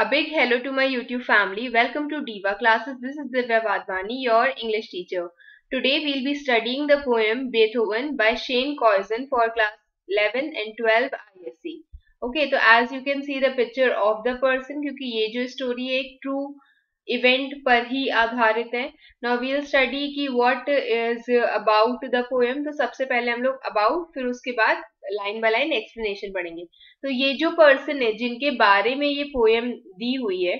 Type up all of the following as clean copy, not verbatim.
A big hello to my YouTube family. Welcome to Diva Classes. This is Divya Vadvani, your English teacher. Today we'll be studying the poem Beethoven by Shane Coyson for class 11 and 12 ISC. Okay, so as you can see the picture of the person, क्योंकि ये जो story एक true event पर ही आधारित है. Now we'll study कि what is about the poem. तो सबसे पहले हम लोग about, फिर उसके बाद लाइन बाय लाइन एक्सप्लेनेशन पढ़ेंगे. तो ये जो पर्सन है जिनके बारे में ये पोएम दी हुई है,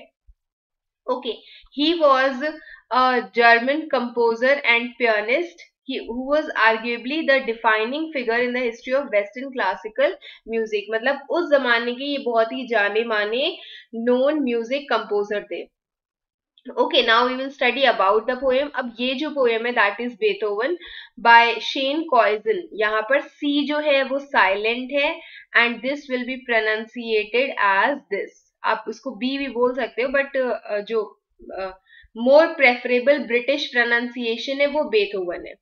okay, he was a German composer and pianist who was arguably the defining figure in the history of Western classical music. मतलब उस जमाने के ये बहुत ही जाने माने known music composer थे. Okay, now we will study about the poem. अब ये जो poem है that is Beethoven by Shane Coyson. यहाँ पर C जो है वो silent है and this will be pronunciated as this. आप उसको B भी बोल सकते हो but जो more preferable British pronunciation है वो Beethoven है.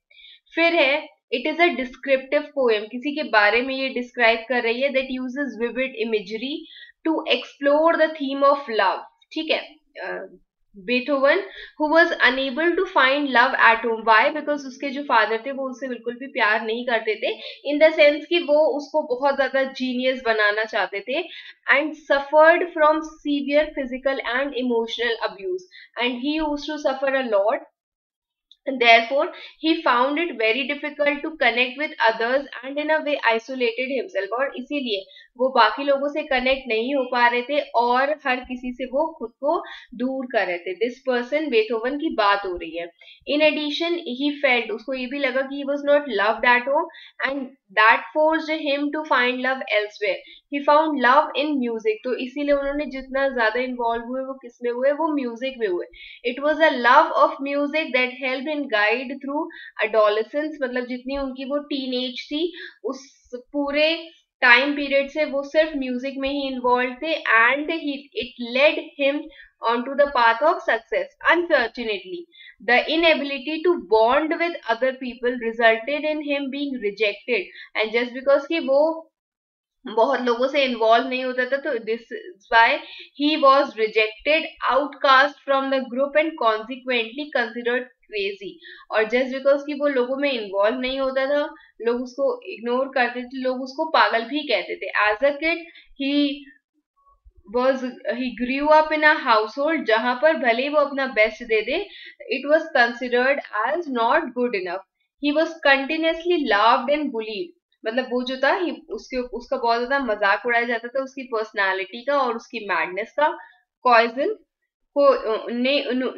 फिर है it is a descriptive poem, किसी के बारे में ये डिस्क्राइब कर रही है, that uses vivid imagery to explore the theme of love. ठीक है, Beethoven who was unable to find love at home. Why? Because उसके जो फादर थे वो उससे बिल्कुल भी प्यार नहीं करते थे, इन द सेंस कि वो उसको बहुत ज्यादा जीनियस बनाना चाहते थे, and suffered from severe physical and emotional abuse, and he used to suffer a lot. And therefore he found it very difficult to connect with others and in a way isolated himself. और इसीलिए वो बाकी लोगों से connect नहीं हो पा रहे थे और हर किसी से वो खुद को दूर कर रहे थे. दिस पर्सन बेथोवन की बात हो रही है. इन एडिशन ही फेल्ट, उसको ये भी लगा कि he was not loved at home and that forced him to find love elsewhere. He found love in music. तो इसीलिए उन्होंने जितना ज्यादा इन्वॉल्व हुए वो किस में हुए, वो म्यूजिक में हुए. It was a love of music that help in guide through adolescence. मतलब जितनी उनकी वो टीनेज थी उस पूरे टाइम पीरियड से वो सिर्फ म्यूजिक में ही इन्वॉल्व थे, and it led him onto the path of success. Unfortunately, the inability to bond with other people resulted in him being rejected, and just because कि वो बहुत लोगों से इन्वॉल्व नहीं होता था, तो this is why he was rejected, outcast from the group and consequently considered crazy. और जस्ट बिकॉज कि वो लोगों में इन्वॉल्व नहीं होता था, लोग उसको इग्नोर करते थे, लोग उसको पागल भी कहते थे. As a kid he grew up in a household जहां पर भले ही वो अपना best they they, it was considered as not good enough. He was continuously laughed and bullied. मतलब वो जो था उसका बहुत ज्यादा मजाक उड़ाया जाता था, उसकी पर्सनालिटी का और उसकी मैडनेस का. कॉइजन को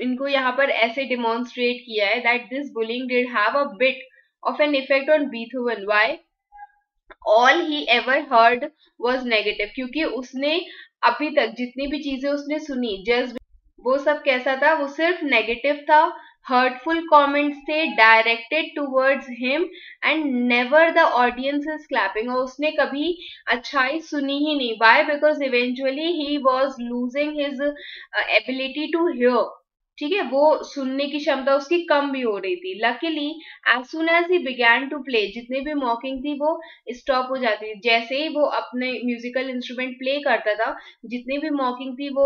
इनको यहाँ पर ऐसे डिमॉन्स्ट्रेट किया है that this bullying did have a bit of an effect on Beethoven. Why? All he ever heard was negative. क्योंकि उसने अभी तक जितनी भी चीजें उसने सुनी, जस्ट वो सब कैसा था, वो सिर्फ नेगेटिव था. हर्टफुल कमेंट्स थे directed towards him and never the audience is clapping. और उसने कभी अच्छाई सुनी ही नहीं. Why? Because eventually he was losing his ability to hear. ठीक है, वो सुनने की क्षमता उसकी कम भी हो रही थी. Luckily as soon as he began to play, जितने भी मॉकिंग थी वो स्टॉप हो जाती थी. जैसे ही वो अपने म्यूजिकल इंस्ट्रूमेंट प्ले करता था, जितनी भी मॉकिंग थी वो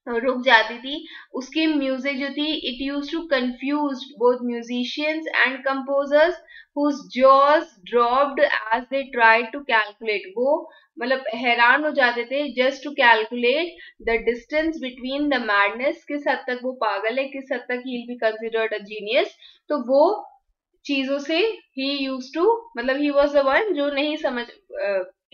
रुक जाती थी. उसकी म्यूजिक जो थी, it use to confuse both musicians and composers whose jaws dropped as they tried to calculate. वो मतलब हैरान हो जाते थे just to calculate the distance between the madness, किस हद तक वो पागल है, किस हद तक he will be considered a genius. तो वो चीजों से ही यूज टू, मतलब ही वॉज द वन जो नहीं समझ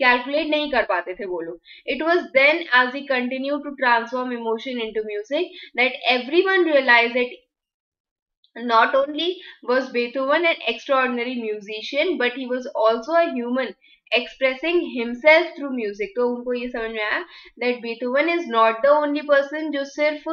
कैलकुलेट नहीं कर पाते थे वो लोग. It was then as he continue to transform emotion into music that everyone realize that not only was Beethoven an extraordinary musician, but he was also a human expressing himself through music. तो उनको ये समझ में आया that Beethoven is not the only person जो सिर्फ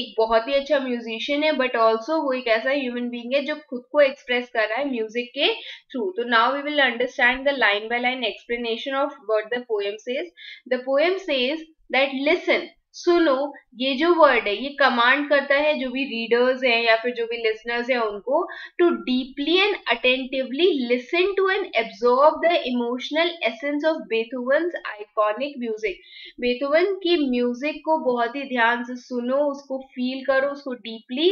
एक बहुत ही अच्छा म्यूजिशियन है, but also वो एक ऐसा ह्यूमन बीइंग है जो खुद को एक्सप्रेस कर रहा है म्यूजिक के थ्रू. तो now we will understand the line by line explanation of what the poem says. The poem says that listen, सुनो, ये जो वर्ड है ये कमांड करता है जो भी रीडर्स हैं या फिर जो भी लिसनर्स हैं उनको, to deeply and attentively listen to and absorb the emotional essence of Beethoven's iconic music. Beethoven की म्यूजिक को बहुत ही ध्यान से सुनो, उसको फील करो, उसको डीपली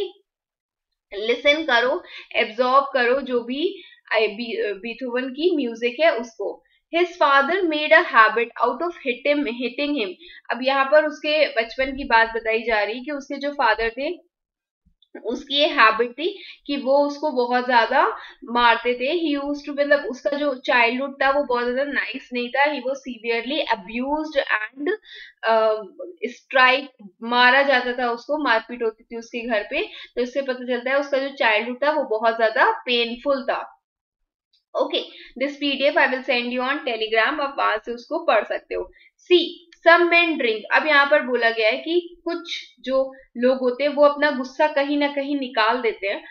लिसन करो, एब्जॉर्ब करो जो भी बीथोवन की म्यूजिक है उसको। His father made a habit out of hitting him। अब यहाँ पर उसके बचपन की बात बताई जा रही कि उसके जो फादर थे उसकी ये हैबिट थी कि वो उसको बहुत ज्यादा मारते थे। ही यूज्ड टू, मतलब उसका जो चाइल्डहुड था वो बहुत ज्यादा नाइस नहीं था। He was severely abused and strike, मारा जाता था उसको, मारपीट होती थी उसके घर पे। तो इससे पता चलता है उसका जो चाइल्डहुड था वो बहुत ज्यादा पेनफुल था। Okay, this PDF I will send you on Telegram, आप वहां से उसको पढ़ सकते हो। सी सम मेन ड्रिंक, अब यहाँ पर बोला गया है कि कुछ जो लोग होते हैं वो अपना गुस्सा कहीं ना कहीं निकाल देते हैं।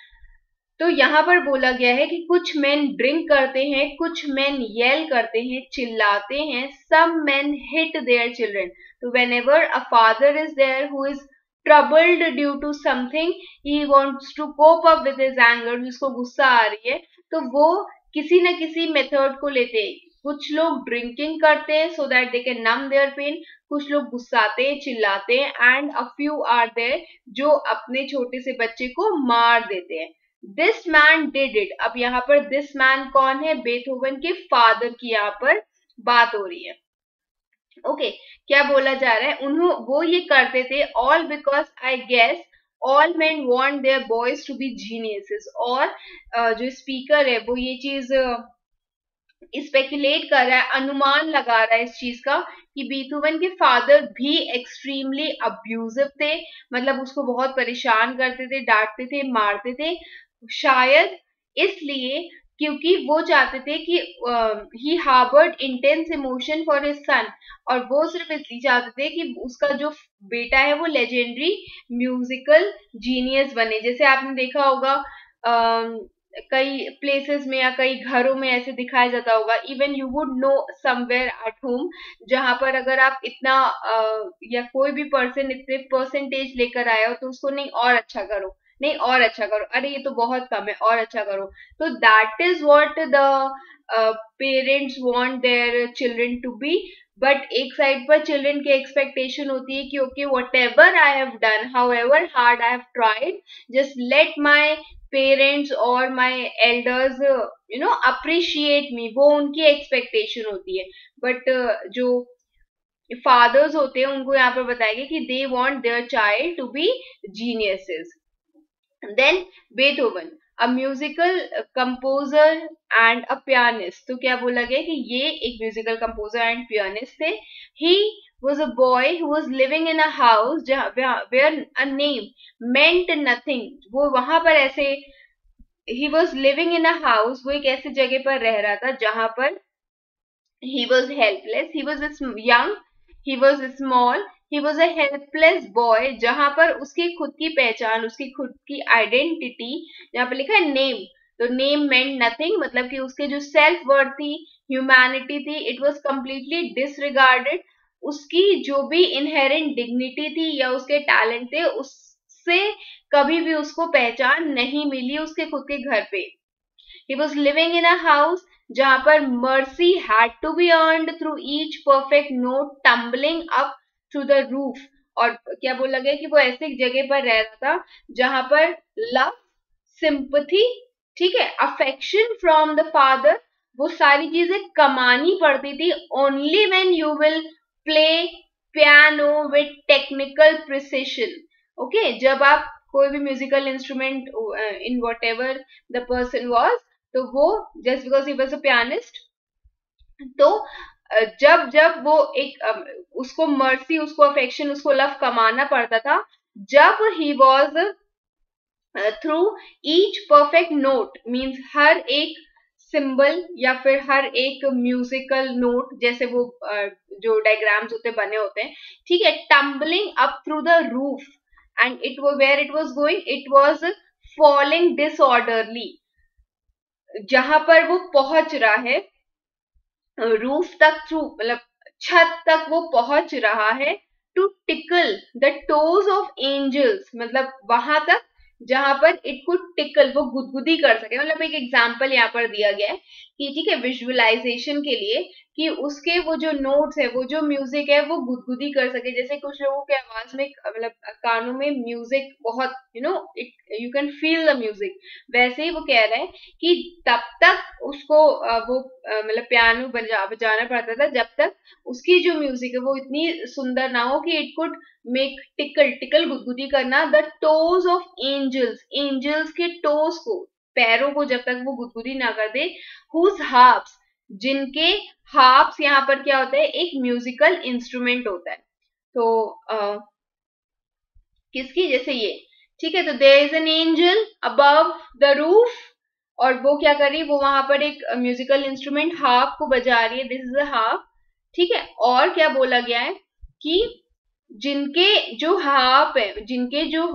तो यहाँ पर बोला गया है कि कुछ मेन ड्रिंक करते हैं, कुछ मेन येल करते हैं, चिल्लाते हैं। Some men hit their children. तो whenever a father is there who is troubled due to something, he wants to cope up with his anger, जिसको गुस्सा आ रही है, तो वो किसी न किसी मेथड को लेते हैं। कुछ लोग ड्रिंकिंग करते हैं so that they can numb their pain, कुछ लोग गुस्साते हैं, चिल्लाते हैं, and a few are there जो अपने छोटे से बच्चे को मार देते हैं। This man did it. अब यहाँ पर दिस मैन कौन है? बेथोवन के फादर की यहाँ पर बात हो रही है। ओके, क्या बोला जा रहा है? वो ये करते थे all because I guess all men want their boys to be geniuses. और जो स्पीकर है वो ये चीज स्पेकुलेट कर रहा है, अनुमान लगा रहा है इस चीज का कि बीथोवन के फादर भी एक्सट्रीमली अब्यूजिव थे, मतलब उसको बहुत परेशान करते थे, डांटते थे, मारते थे। शायद इसलिए क्योंकि वो चाहते थे कि he harboured intense emotion for his son, और वो सिर्फ इसलिए चाहते थे कि उसका जो बेटा है वो लेजेंडरी म्यूजिकल जीनियस बने। जैसे आपने देखा होगा कई प्लेसेस में या कई घरों में ऐसे दिखाया जाता होगा, even you would know somewhere at home, जहां पर अगर आप इतना या कोई भी पर्सन इतने परसेंटेज लेकर आया हो तो उसको नहीं और अच्छा करो, नहीं और अच्छा करो, अरे ये तो बहुत कम है और अच्छा करो। तो that is what the parents want their children to be. But एक साइड पर चिल्ड्रन की एक्सपेक्टेशन होती है कि okay whatever I have done, however hard I have tried, just let my parents और माई एल्डर्स अप्रिशिएट मी, वो उनकी expectation होती है। बट जो फादर्स होते हैं उनको यहाँ पर बताया गया कि they want their child to be geniuses. Then Beethoven, a musical composer and a pianist. तो क्या बोला गया कि ये एक म्यूजिकल कंपोजर एंड पियानिस्ट थे। ही was a boy who was living in a house where a name meant nothing। वो वहां पर ऐसे, he was living in a house, वो एक ऐसी जगह पर रह रहा था जहां पर he was helpless, he was young, he was small, he was a helpless boy, जहां पर उसकी खुद की पहचान, उसकी खुद की आइडेंटिटी, जहां पर लिखा है नेम, तो नेम meant nothing, मतलब कि उसके जो सेल्फ वर्थ थी, ह्यूमैनिटी थी, इट वाज कंप्लीटली डिसरिगार्डेड। उसकी जो भी इनहेरेंट डिग्निटी थी या उसके टैलेंट थे उससे कभी भी उसको पहचान नहीं मिली उसके खुद के घर पे। He was living in a house जहां पर mercy had to be earned through each perfect note tumbling up to the roof। और क्या बोला गया कि वो ऐसे जगह पर रह रहा था जहां पर लव, सिंपथी, ठीक है, अफेक्शन फ्रॉम द फादर, वो सारी चीजें कमानी पड़ती थी। Only when you will play piano with technical precision. Okay, जब आप कोई भी musical instrument in what ever the person was, तो वो just because he was a pianist, तो जब जब वो एक उसको मर्सी, उसको अफेक्शन, उसको लव कमाना पड़ता था, जब he was through each perfect note, means हर एक सिंबल या फिर हर एक म्यूजिकल नोट, जैसे वो जो डायग्राम्स होते बने होते हैं, ठीक है, tumbling up through the roof and it where it was going, it was falling disorderly. जहां पर वो पहुंच रहा है रूफ तक, थ्रू मतलब छत तक वो पहुंच रहा है, to tickle the toes of angels, मतलब वहां तक जहां पर इट कुड टिकल, वो गुदगुदी कर सके। मतलब एक एग्जाम्पल यहाँ पर दिया गया है कि ठीक है, विजुअलाइजेशन के लिए कि उसके वो जो नोट्स है, वो जो म्यूजिक है, वो गुदगुदी कर सके। जैसे कुछ लोगों के आवाज में, मतलब कानों में म्यूजिक बहुत, it you can feel the music, वैसे ही वो कह रहा है कि तब तक उसको मतलब पियानो बजाना पड़ता था जब तक उसकी जो म्यूजिक है वो इतनी सुंदर ना हो कि इट कुड मेक टिकल गुदगुदी करना the toes of angels, angels के टोज को, पैरों को जब तक वो गुदगुदी ना कर दे, हुज हार्प्स, जिनके हार्प्स यहाँ पर क्या होता है, एक म्यूजिकल इंस्ट्रूमेंट होता है। तो किसकी, जैसे ये, ठीक है, तो there is an angel above the roof, और वो क्या कर रही है, वो वहां पर एक म्यूजिकल इंस्ट्रूमेंट हार्प को बजा रही है, दिस इज अ हार्प, ठीक है। और क्या बोला गया है कि जिनके जो हार्प है, जिनके जो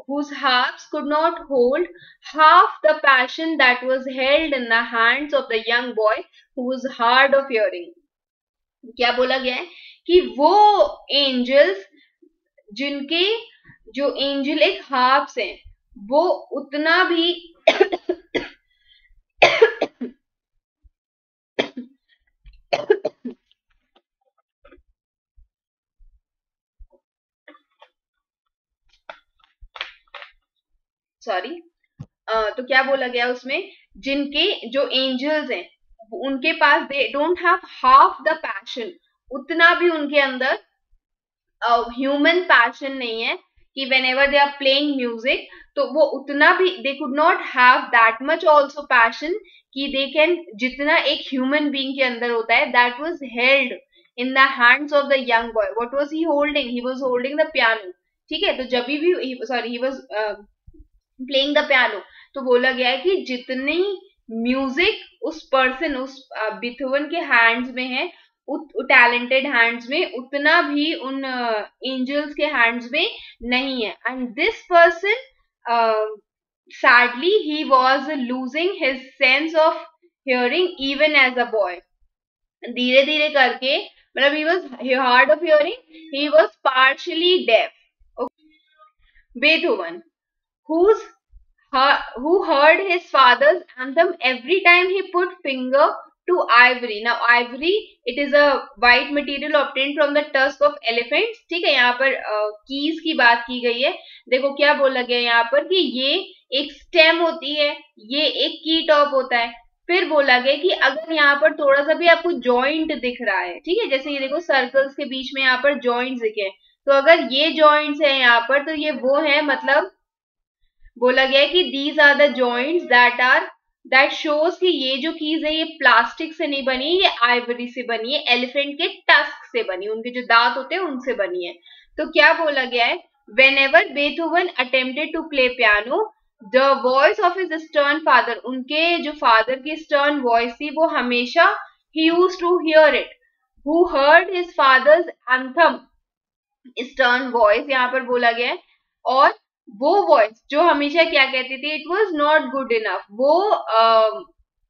whose harps could not hold half the passion that was held in the hands of the young boy who was hard of hearing। क्या बोला गया है कि वो एंजल्स, जिनके जो एंजल एक हार्प्स हैं, वो उतना भी सॉरी, तो क्या बोला गया उसमें, जिनके जो एंजल्स हैं उनके पास they don't have half the passion, उतना भी उनके अंदर ह्यूमन पैशन नहीं है कि whenever they are playing music, तो वो उतना भी they could not have that much also passion कि दे कैन, जितना एक ह्यूमन बीइंग के अंदर होता है, that was held in the hands of the young boy. What was he holding, he was holding the piano, ठीक है। तो जब भी sorry, he was playing the piano, तो बोला गया है कि जितनी म्यूजिक उस पर्सन, उस बीथोवन के हैंड्स में है, टैलेंटेड हैंड्स में, उतना भी उन एंजल्स के हैंड्स में नहीं है। And this person sadly he was losing his sense of hearing even as a boy। धीरे धीरे करके, मतलब he was hard of hearing, he was partially deaf। Beethoven, whose who heard his father's anthem every time he put finger to ivory। Now ivory, it is a white material obtained from the tusk of elephants, ठीक है। यहाँ पर keys की बात की गई है। देखो क्या बोला गया यहाँ पर कि ये एक स्टेम होती है, ये एक की टॉप होता है। फिर बोला गया कि अगर यहाँ पर थोड़ा सा भी आपको जॉइंट दिख रहा है, ठीक है, जैसे ये देखो सर्कल्स के बीच में यहाँ पर जॉइंट्स दिखे, तो अगर ये जॉइंट्स है यहाँ पर, तो ये वो है, मतलब बोला गया है कि these are the joints that shows कि ये जो कीज है, ये प्लास्टिक से नहीं बनी, ये आइवरी से बनी है, एलिफेंट के टस्क से बनी, उनके जो दांत होते हैं उनसे बनी है। तो क्या बोला गया है, whenever Beethoven attempted to play piano, the voice of his stern father, उनके जो फादर की stern voice थी, वो हमेशा he used to hear it, who heard his father's anthem, stern voice यहाँ पर बोला गया है। और वो वॉइस जो हमेशा क्या कहती थी, it was not good enough, वो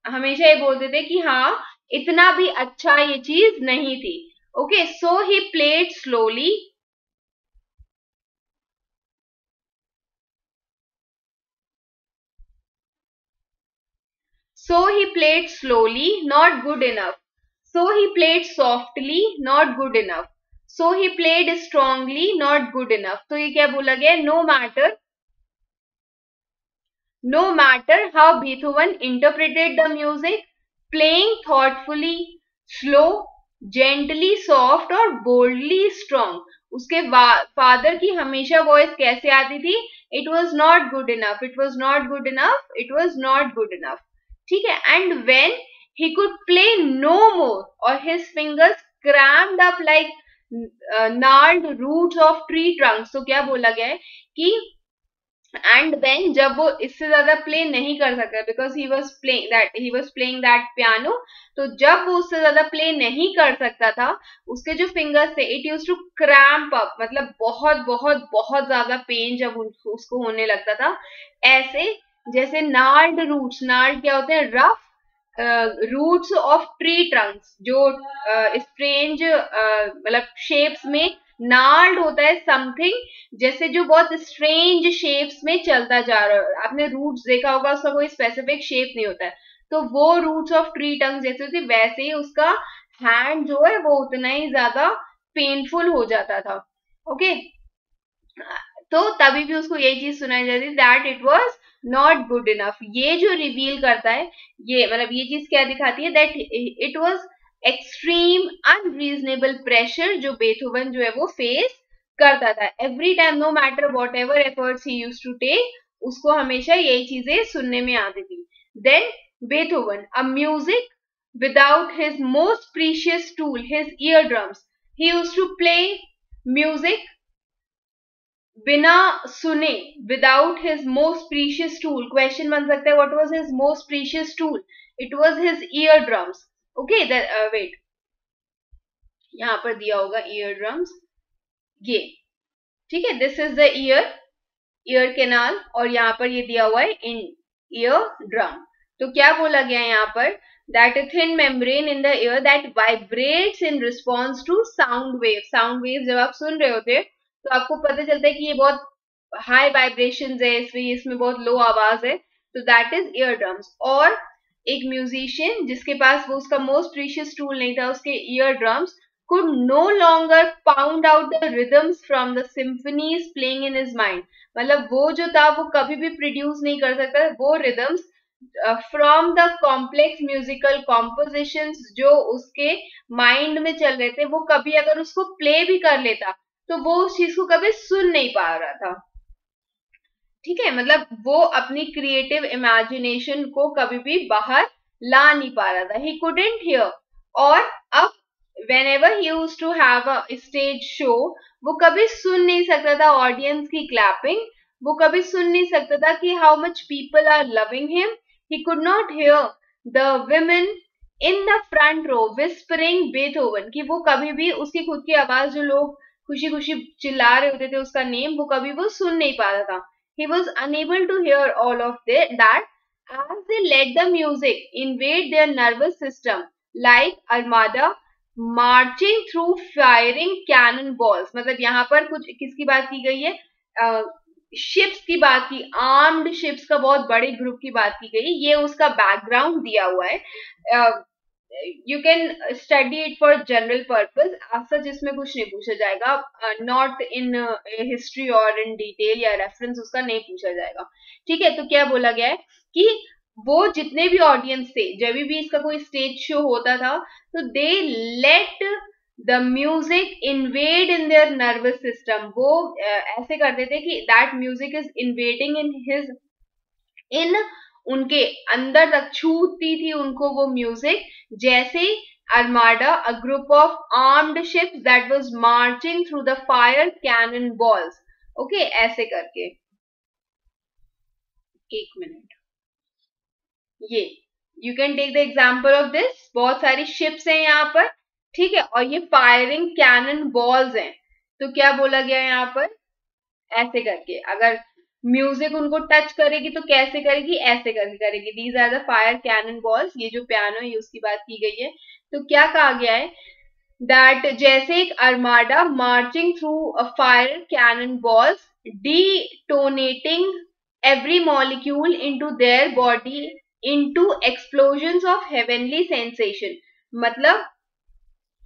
हमेशा ये बोलते थे कि हाँ, इतना भी अच्छा ये चीज नहीं थी। Okay, so he played slowly, so he played slowly, not good enough, so he played softly, not good enough, so he played strongly, not good enough। तो ये क्या बोला गया, no matter how Beethoven interpreted the music, playing thoughtfully, slow, gently soft और boldly strong, उसके father की हमेशा voice कैसे आती थी, it was not good enough, it was not good enough, it was not good enough, ठीक है। and when he could play no more, or his fingers cramped up like gnarled roots of tree trunks, तो क्या बोला गया है कि and then जब वो इससे ज्यादा प्ले नहीं कर सकता, because he was playing that piano, तो जब वो उससे ज्यादा प्ले नहीं कर सकता था, उसके जो फिंगर्स थे, it use to cramp up, मतलब बहुत बहुत बहुत ज्यादा पेन जब उसको होने लगता था, ऐसे जैसे नार्ड रूट्स, नार्ड क्या होते हैं, rough roots of tree trunks, जो स्ट्रेंज मतलब शेप्स में नाल्ड होता है समथिंग जैसे जो बहुत स्ट्रेंज शेप्स में चलता जा रहा है। आपने रूट्स देखा होगा, उसका कोई स्पेसिफिक शेप नहीं होता है, तो वो रूट्स ऑफ ट्री टंग जैसे होती, वैसे ही उसका हैंड जो है वो उतना ही ज्यादा पेनफुल हो जाता था। ओके, तो तभी भी उसको यही चीज सुनाई जाती that it was not good enough. ये जो रिवील करता है, ये मतलब ये चीज क्या दिखाती है, that it was extreme unreasonable pressure जो बेथोवन जो है वो फेस करता था every time, no matter whatever efforts he used to take, उसको हमेशा यही चीजें सुनने में आती थी। Then Beethoven, a music without his most precious tool, his eardrums. He used to play music बिना सुने, without his most precious tool. Question बन सकता है what was his most precious tool, it was his ear drums. Okay, wait, यहां पर दिया होगा ear drums, ये ठीक है, this is the ear canal, और यहाँ पर ये दिया हुआ है इन ईयर ड्रम। तो क्या बोला गया है यहाँ पर, that a thin membrane in the ear that vibrates in response to sound wave। Sound wave जब आप सुन रहे होते तो आपको पता चलता है कि ये बहुत हाई वाइब्रेशन है, इसमें बहुत लो आवाज है, तो दैट इज ईयर ड्रम्स। और एक म्यूजिशियन जिसके पास वो उसका मोस्ट प्रीशियस टूल नहीं था, उसके year drums, could no longer pound out the rhythms from the symphonies playing in his mind। मतलब वो जो था वो कभी भी प्रोड्यूस नहीं कर सकता वो rhythms from the complex musical compositions जो उसके माइंड में चल रहे थे, वो कभी अगर उसको प्ले भी कर लेता तो वो उस चीज को कभी सुन नहीं पा रहा था। ठीक है, मतलब वो अपनी क्रिएटिव इमेजिनेशन को कभी भी बाहर ला नहीं पा रहा था, ही कुडंट हियर। और अब whenever he used to have a stage show, वो कभी सुन नहीं सकता था ऑडियंस की क्लैपिंग, वो कभी सुन नहीं सकता था कि how much people are loving him। He could not hear the women in the front row whispering Beethoven, कि वो कभी भी उसकी खुद की आवाज जो लोग खुशी खुशी चिल्ला रहे होते थे उसका नेम, वो कभी वो सुन नहीं पा रहा था। He was unable to hear all of that as they let the music invade their nervous system like armada marching through firing cannon balls. मतलब यहाँ पर कुछ किसकी बात की गई है, शिप्स की बात की, आर्म्ड शिप्स का बहुत बड़े ग्रुप की बात की गई, ये उसका बैकग्राउंड दिया हुआ है। You can study it for general purpose, आज सच इसमें कुछ नहीं पूछा जाएगा, नॉट इन हिस्ट्री और इन डिटेल या रेफरेंस उसका नहीं पूछा जाएगा। ठीक है, तो क्या बोला गया है कि वो जितने भी ऑडियंस थे, जब भी इसका कोई स्टेज शो होता था, तो they let the music invade in their nervous system. वो ऐसे करते थे कि that music is invading in उनके अंदर तक, छूती थी उनको वो म्यूजिक, जैसे armada, a group of armed ships that was marching through the fire cannon balls। Okay, ऐसे करके, एक मिनट, ये you can take the example of this, बहुत सारी शिप्स हैं यहाँ पर, ठीक है, और ये फायरिंग कैनन बॉल्स हैं। तो क्या बोला गया है यहाँ पर, ऐसे करके, अगर म्यूजिक उनको टच करेगी तो कैसे करेगी, ऐसे करके करेगी। These are the fire cannon balls, ये जो पियानो है उसकी बात की गई है। तो क्या कहा गया है, दैट जैसे एक armada marching through a fire cannon balls detonating every molecule into their body into explosions of heavenly sensation। मतलब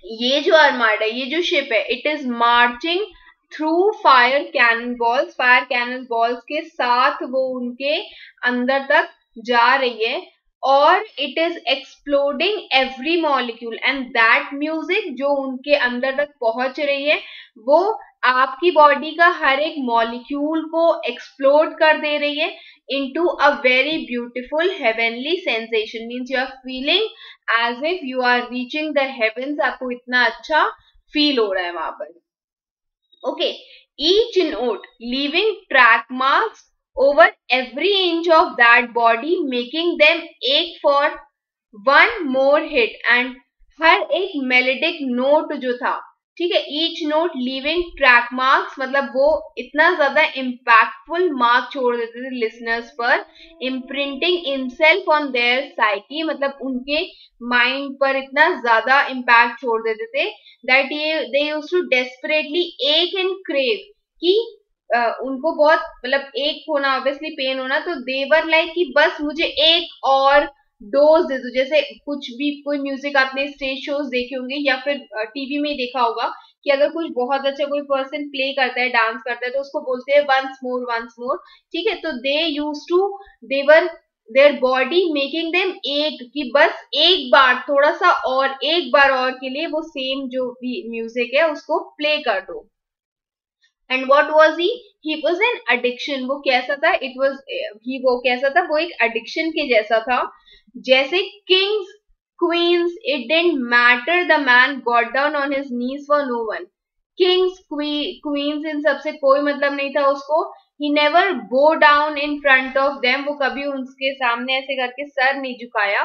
ये जो अर्माडा, ये जो शिप है, it is marching through fire cannon balls, fire cannon balls के साथ वो उनके अंदर तक जा रही है, और it is exploding every molecule and that music जो उनके अंदर तक पहुंच रही है, वो आपकी बॉडी का हर एक मॉलिक्यूल को एक्सप्लोड कर दे रही है into a very beautiful heavenly sensation। means you are feeling as if you are reaching the heavens। आपको इतना अच्छा फील हो रहा है वहां पर। okay, each note leaving track marks over every inch of that body making them ache for one more hit। and हर एक मेलेडिक note जो था, ठीक है, each note leaving track marks, मतलब वो इतना ज्यादा इम्पैक्टफुल मार्क छोड़ देते थे लिसनर्स पर, इम्प्रिंटिंग इनसेल्फ ऑन देयर साइकी, मतलब उनके माइंड पर इतना ज्यादा इम्पैक्ट छोड़ देते थे दैट ये दे यूज्ड टू डेस्परेटली एक एंड क्रेव, कि उनको बहुत मतलब एक होना, ऑब्वियसली पेन होना, तो देवर लाइक कि बस मुझे एक और डोज दे दो। जैसे कुछ भी कोई म्यूजिक आपने स्टेज शोज देखे होंगे या फिर टीवी में देखा होगा कि अगर कुछ बहुत अच्छा कोई पर्सन प्ले करता है, डांस करता है, तो उसको बोलते हैं वंस मोर, ठीक है। तो they use to, devour their body making them एक, कि बस एक बार थोड़ा सा और, एक बार और के लिए वो सेम जो भी म्यूजिक है उसको प्ले कर दो। And what was he was an addiction, वो कैसा था, इट वॉज ही, वो कैसा था, वो एक एडिक्शन के जैसा था। जैसे kings queens, it didn't matter, the man got down on his knees for no one. Kings queens इन सबसे कोई मतलब नहीं था उसको। He never bow down in front of them, वो कभी उनके सामने ऐसे करके सर नहीं झुकाया।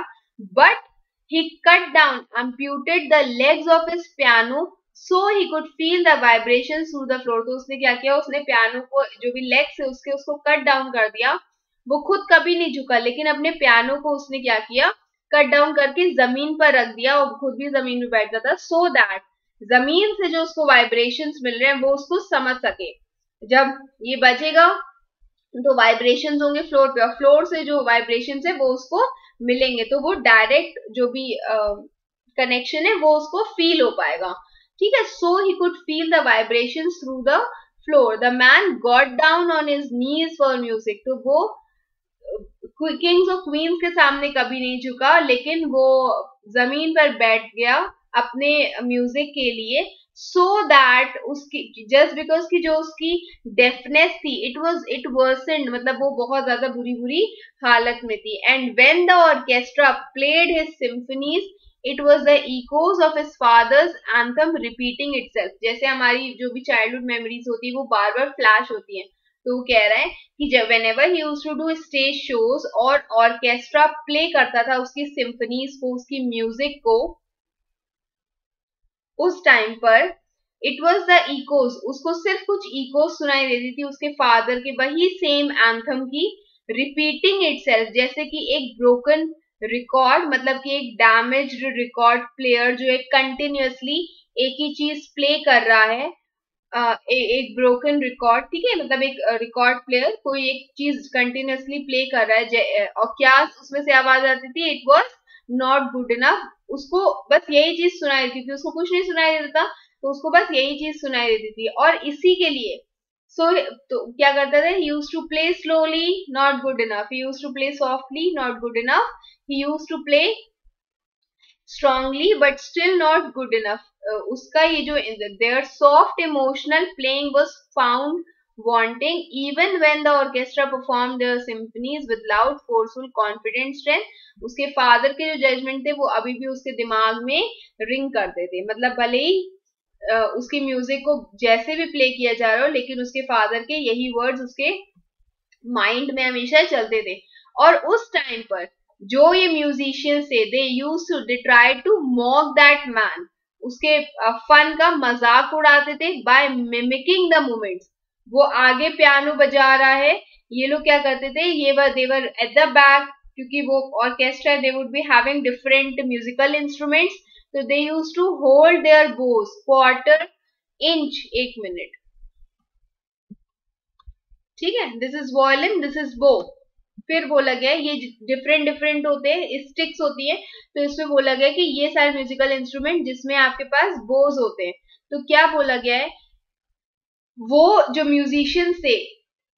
But he cut down, amputated the legs of his piano so he could feel the vibration through the floor. तो उसने क्या किया, उसने पियानो को जो भी लेग्स है उसके, उसको कट डाउन कर दिया। वो खुद कभी नहीं झुका, लेकिन अपने पियानो को उसने क्या किया, कट डाउन करके जमीन पर रख दिया, और खुद भी जमीन में बैठ जाता, सो दैट जमीन से जो उसको वाइब्रेशंस मिल रहे हैं वो उसको समझ सके। जब ये बजेगा तो वाइब्रेशंस होंगे फ्लोर पे, और फ्लोर से जो वाइब्रेशंस है वो उसको मिलेंगे, तो वो डायरेक्ट जो भी कनेक्शन है वो उसको फील हो पाएगा, ठीक है। So he could feel the vibrations through the floor, the man got down on his knees for music. तो वो किंग्स और क्वींस के सामने कभी नहीं झुका, लेकिन वो जमीन पर बैठ गया अपने म्यूजिक के लिए, सो दैट उसकी, जस्ट बिकॉज की जो उसकी डेफनेस थी, इट वर्सेंड, मतलब वो बहुत ज्यादा बुरी बुरी हालत में थी। And when the orchestra played his symphonies, it was the echoes of his father's anthem repeating itself. जैसे हमारी जो भी चाइल्डहुड मेमोरीज होती है वो बार बार फ्लैश होती है। तो वो कह रहा है कि जब whenever he used to do stage shows और ऑर्केस्ट्रा प्ले करता था उसकी सिम्फनीज को, उसकी म्यूजिक को, उस टाइम पर इट वॉज द इकोज, उसको सिर्फ कुछ इकोज सुनाई देती थी उसके फादर के वही सेम एंथम की, रिपीटिंग इटसेल्फ, जैसे कि एक ब्रोकन रिकॉर्ड, मतलब कि एक डैमेज्ड रिकॉर्ड प्लेयर जो एक कंटिन्यूअसली एक ही चीज प्ले कर रहा है, एक ब्रोकन रिकॉर्ड, ठीक है, मतलब एक रिकॉर्ड प्लेयर कोई एक चीज कंटिन्यूअसली प्ले कर रहा है, और क्या उसमें से आवाज आती थी, it was not good enough. उसको बस यही चीज सुनाई देती थी, उसको कुछ नहीं सुनाई देता था, तो उसको बस यही चीज सुनाई देती थी। और इसी के लिए तो क्या करता था, he used to play slowly, not good enough, he used to play softly, not good enough, he used to play strongly but still not good enough। उसका ये जो their soft emotional playing was found wanting even when the orchestra performed their symphonies with loud forceful confident strength। उसके father के जो judgement थे वो अभी भी उसके दिमाग में रिंग करते थे, मतलब भले ही उसकी म्यूजिक को जैसे भी प्ले किया जा रहा हो, लेकिन उसके फादर के यही वर्ड्स उसके माइंड में हमेशा चलते थे। और उस टाइम पर जो ये म्यूजिशियंस थे, they used to, they try to mock that man, उसके फन का मजाक उड़ाते थे बाय मिमिकिंग द मूवमेंट्स। वो आगे पियानो बजा रहा है, ये लोग क्या करते थे, ये देवर एट द बैक, क्योंकि वो orchestra, they would be having different musical instruments, तो they used to hold their bows quarter inch, एक मिनट, ठीक है, this is violin, this is bow. फिर बोला गया ये डिफरेंट डिफरेंट होते हैं, स्टिक्स होती है, तो इसमें बोला गया कि ये सारे म्यूजिकल इंस्ट्रूमेंट जिसमें आपके पास बोज होते हैं। तो क्या बोला गया है, वो जो म्यूजिशियंस थे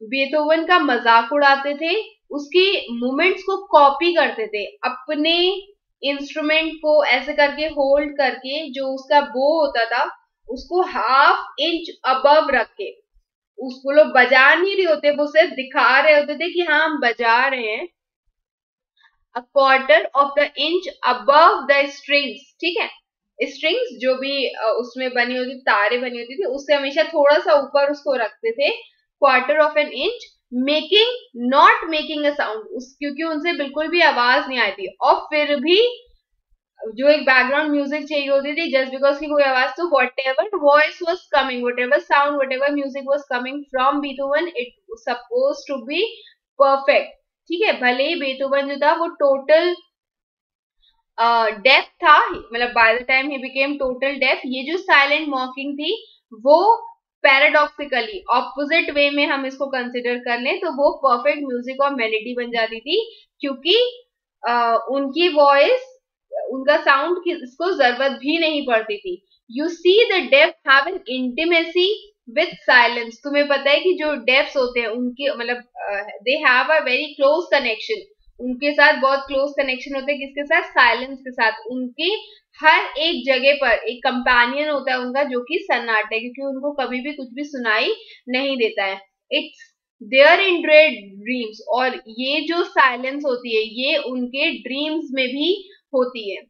बेथोवन का मजाक उड़ाते थे, उसकी मूवमेंट्स को कॉपी करते थे, अपने इंस्ट्रूमेंट को ऐसे करके होल्ड करके, जो उसका बो होता था उसको हाफ इंच अबव रख के, उसको लोग बजा नहीं रहे होते, वो सिर्फ दिखा रहे होते थे कि हाँ हम बजा रहे हैं, a quarter of the inch above the strings, ठीक है, स्ट्रिंग्स जो भी उसमें बनी होती, तारे बनी होती थी, उससे हमेशा थोड़ा सा ऊपर उसको रखते थे, quarter of an inch, making not making a sound, क्योंकि उनसे बिल्कुल भी आवाज नहीं आती, और फिर भी जो एक बैकग्राउंड म्यूजिक चाहिए होती थी जस्ट बिकॉज की कोई आवाज, तो whatever voice was coming, whatever sound, whatever music was coming from Beethoven, it suppose to be perfect. ठीक है, भले ही बीथोवन जो था वो टोटल डेफ था, मतलब by the time he became total deaf, ये जो साइलेंट मॉकिंग थी वो पैराडॉक्सिकली ऑपोजिट वे में हम इसको कंसिडर कर लें तो वो परफेक्ट म्यूजिक और मेलोडी बन जाती थी, क्योंकि उनकी वॉइस, उनका साउंड की इसको जरूरत भी नहीं पड़ती थी। You see the deaf have an intimacy with silence. तुम्हें पता है कि जो डेफ्स होते हैं उनकी मतलब they have a very close connection, उनके साथ बहुत क्लोज कनेक्शन होते हैं, किसके साथ, साइलेंस के साथ। उनके हर एक जगह पर एक कंपेनियन होता है उनका, जो कि सन्नाटा है, क्योंकि उनको कभी भी कुछ भी सुनाई नहीं देता है। इट्स देयर इन ड्रीम्स, और ये जो साइलेंस होती है ये उनके ड्रीम्स में भी होती है।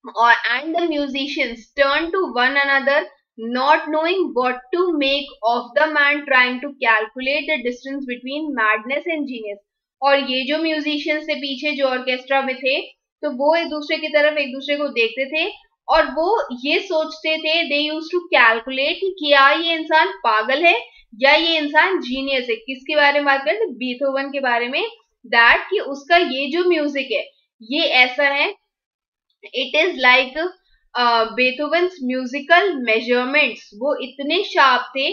और and the musicians turn to one another, not knowing what to make of the man trying to calculate the distance between madness and genius। और ये जो म्यूजिशियंस थे पीछे जो ऑर्केस्ट्रा में थे, तो वो एक दूसरे की तरफ एक दूसरे को देखते थे और वो ये सोचते थे, दे यूज टू कैलकुलेट कि क्या ये इंसान पागल है या ये इंसान जीनियस है। किसके बारे में बात करते हैं, बीथोवन के बारे में, दैट कि उसका ये जो म्यूजिक है ये ऐसा है, it is like Beethoven's musical measurements वो इतने शार्प थे,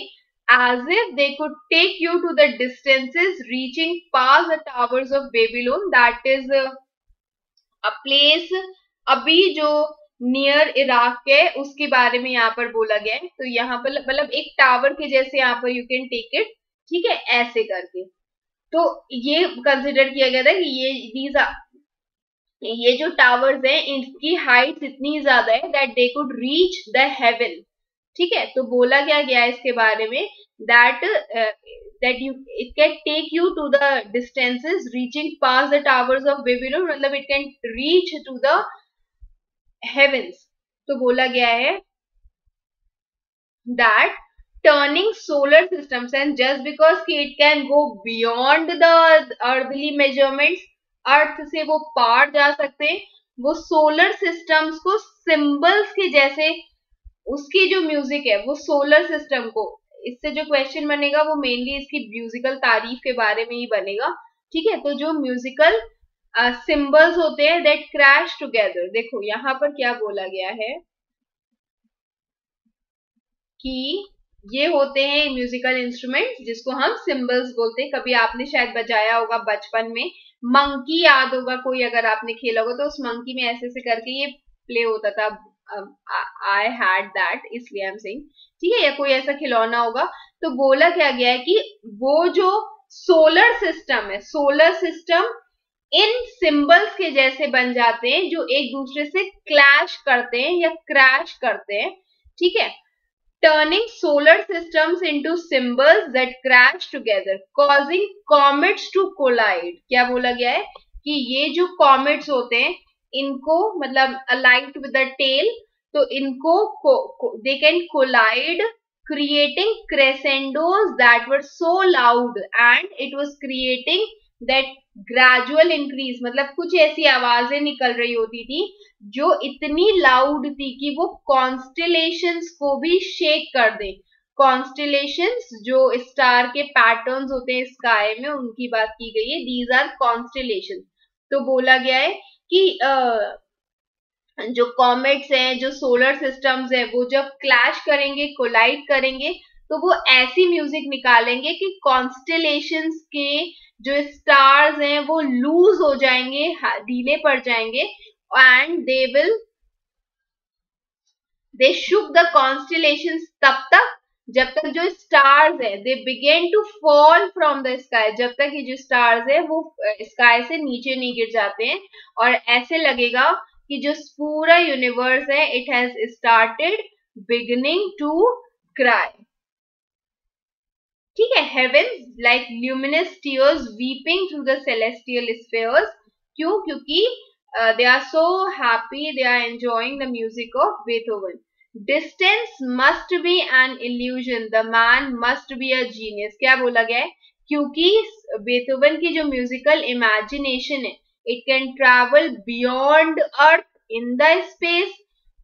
as if they could take you to the distances reaching past the towers of Babylon, that is a place अभी जो नियर इराक है उसके बारे में यहाँ पर बोला गया है। तो यहाँ पर मतलब एक टावर के जैसे यहाँ पर यू कैन टेक इट, ठीक है, ऐसे करके। तो ये कंसिडर किया गया था कि ये जो टावर्स हैं इनकी हाइट इतनी ज्यादा है that they could reach the haven. ठीक है, तो बोला क्या गया है इसके बारे में, that you it can take you to the distances reaching past the towers of Babylon, मतलब it can reach to the heavens. तो बोला गया है that turning solar systems, and just because it can go beyond the earthly measurements, अर्थ से वो पार जा सकते हैं, वो सोलर सिस्टम्स को सिंबल्स के जैसे, उसकी जो म्यूजिक है वो सोलर सिस्टम को, इससे जो क्वेश्चन बनेगा वो मेनली इसकी म्यूजिकल तारीफ के बारे में ही बनेगा। ठीक है, तो जो म्यूजिकल सिंबल्स होते हैं दैट क्रैश टुगेदर, देखो यहाँ पर क्या बोला गया है कि ये होते हैं म्यूजिकल इंस्ट्रूमेंट्स जिसको हम सिंबल्स बोलते हैं। कभी आपने शायद बजाया होगा बचपन में, मंकी याद होगा कोई, अगर आपने खेला होगा तो उस मंकी में ऐसे ऐसे करके ये प्ले होता था। आई हैड दैट, इसलिए आई एम सेइंग, ठीक है, या कोई ऐसा खिलौना होगा। तो बोला क्या गया है कि वो जो सोलर सिस्टम है, सोलर सिस्टम इन सिंबल्स के जैसे बन जाते हैं जो एक दूसरे से क्लैश करते हैं या क्रैश करते हैं। ठीक है, turning solar systems into symbols that crash together, causing comets to collide। क्या बोला गया है कि ये जो comets होते हैं इनको मतलब aligned with the tail, तो इनको they can collide, creating crescendos that were so loud and it was creating that gradual increase, मतलब कुछ ऐसी आवाजें निकल रही होती थी जो इतनी लाउड थी कि वो कॉन्स्टेलेशंस को भी शेक कर दे। कॉन्स्टेलेशंस जो स्टार के पैटर्न्स होते हैं स्काई में, उनकी बात की गई है, दीज आर कॉन्स्टेलेशंस। तो बोला गया है कि जो कॉमेट्स हैं, जो सोलर सिस्टम्स हैं, वो जब क्लैश करेंगे, कोलाइड करेंगे, तो वो ऐसी म्यूजिक निकालेंगे कि कॉन्स्टेलेशंस के जो स्टार्स हैं वो लूज हो जाएंगे, ढीले पड़ जाएंगे, and they shook the constellations तब तक जब तक जो स्टार्स है they began to fall from the sky, जब तक ये जो स्टार्स है वो स्काई से नीचे नहीं गिर जाते हैं और ऐसे लगेगा कि जो पूरा यूनिवर्स है it has started beginning to cry। ठीक है, heavens like luminous tears weeping through the celestial spheres। क्यों? क्योंकि they are so happy, they are enjoying the music of Beethoven। Distance must be an illusion, the man must be a genius। क्या बोला गया है? क्योंकि Beethoven की जो musical imagination है, it can travel beyond earth in the space,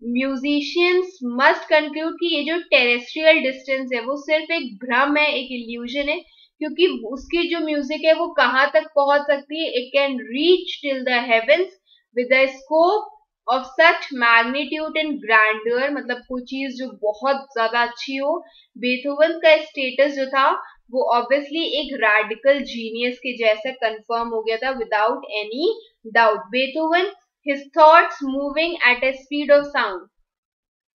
musicians must conclude कि ये जो टेरेस्ट्रियल डिस्टेंस है वो सिर्फ एक भ्रम है, एक इल्यूजन है, क्योंकि उसकी जो म्यूजिक है वो कहाँ तक पहुंच सकती है, it can reach till the heavens with the scope of such magnitude and grander, मतलब कोई चीज जो बहुत ज्यादा अच्छी हो। बेथोवन का स्टेटस जो था वो ऑब्वियसली एक रेडिकल जीनियस के जैसा कंफर्म हो गया था without any doubt. Beethoven, his thoughts moving at a speed of sound,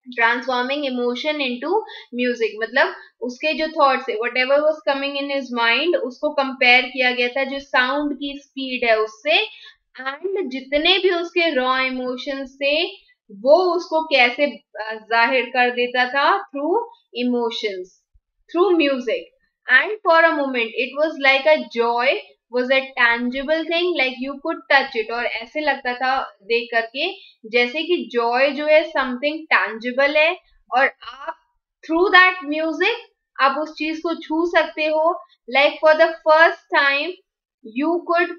transforming emotion into music, मतलब उसके जो थॉट्स है whatever was coming in his mind उसको कंपेयर किया गया था जो साउंड की स्पीड है उससे, एंड जितने भी उसके रॉ इमोशंस थे वो उसको कैसे जाहिर कर देता था, through emotions, through music. And for a moment it was like a joy was a tangible thing, like you could touch it, और ऐसे लगता था देख करके जैसे कि जॉय जो है समथिंग टैंजिबल है, और आप थ्रू दैट म्यूजिक आप उस चीज को छू सकते हो। Like for the first time you could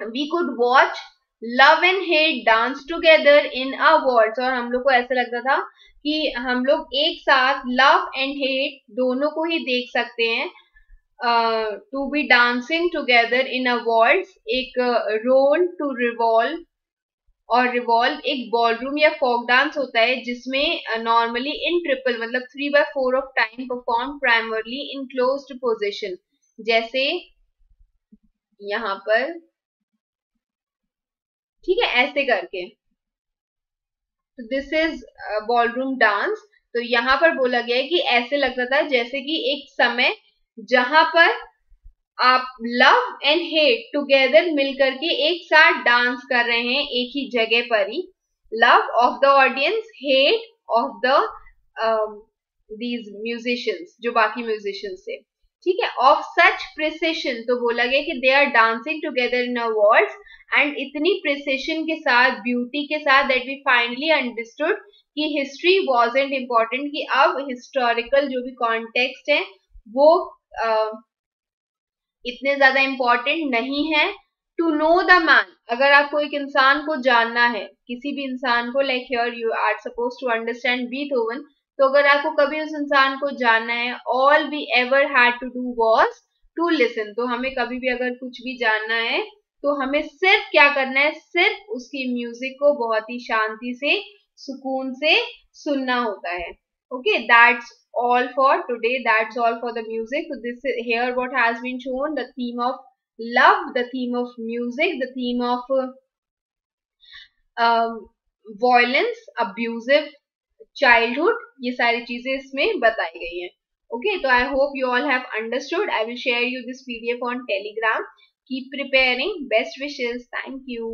we could watch love and hate dance together in a words, और हम लोग को ऐसा लगता था कि हम लोग एक साथ लव एंड हेट दोनों को ही देख सकते हैं, to be dancing together in a words, एक रोल टू रिवॉल्व, और रिवॉल्व एक बॉलरूम या फोक डांस होता है जिसमें नॉर्मली इन ट्रिपल मतलब 3/4 of time perform primarily in closed position, जैसे यहाँ पर, ठीक है, ऐसे करके। तो दिस इज बॉलरूम डांस। तो यहाँ पर बोला गया है कि ऐसे लगता था जैसे कि एक समय जहां पर आप लव एंड हेट टुगेदर मिलकर के एक साथ डांस कर रहे हैं एक ही जगह पर ही। Love of the audience, hate of the these musicians, जो बाकी म्यूजिशियंस थे, ठीक है, ऑफ सच प्रिसिशन। तो बोला गया कि they are dancing together in a words, and इतनी प्रिसिशन के साथ, ब्यूटी के साथ, दैट वी फाइनली अंडरस्टूड कि हिस्ट्री वॉजंट इम्पॉर्टेंट, कि अब हिस्टोरिकल जो भी कॉन्टेक्स्ट है वो इतने ज्यादा इम्पोर्टेंट नहीं है। टू नो द मैन, अगर आपको एक इंसान को जानना है, किसी भी इंसान को, like here you are suppose to understand Beethoven, तो अगर आपको कभी उस इंसान को जानना है, all we ever had to do was to listen. तो हमें कभी भी अगर कुछ भी जानना है तो हमें सिर्फ क्या करना है, सिर्फ उसकी म्यूजिक को बहुत ही शांति से, सुकून से सुनना होता है। Okay, that's all for today. That's all for the music. So this is here what has been shown: the theme of love, the theme of music, the theme of violence, abusive childhood. ये सारी चीजें इसमें बताई गई हैं। Okay, so I hope you all have understood. I will share you this PDF on Telegram. Keep preparing. Best wishes. Thank you.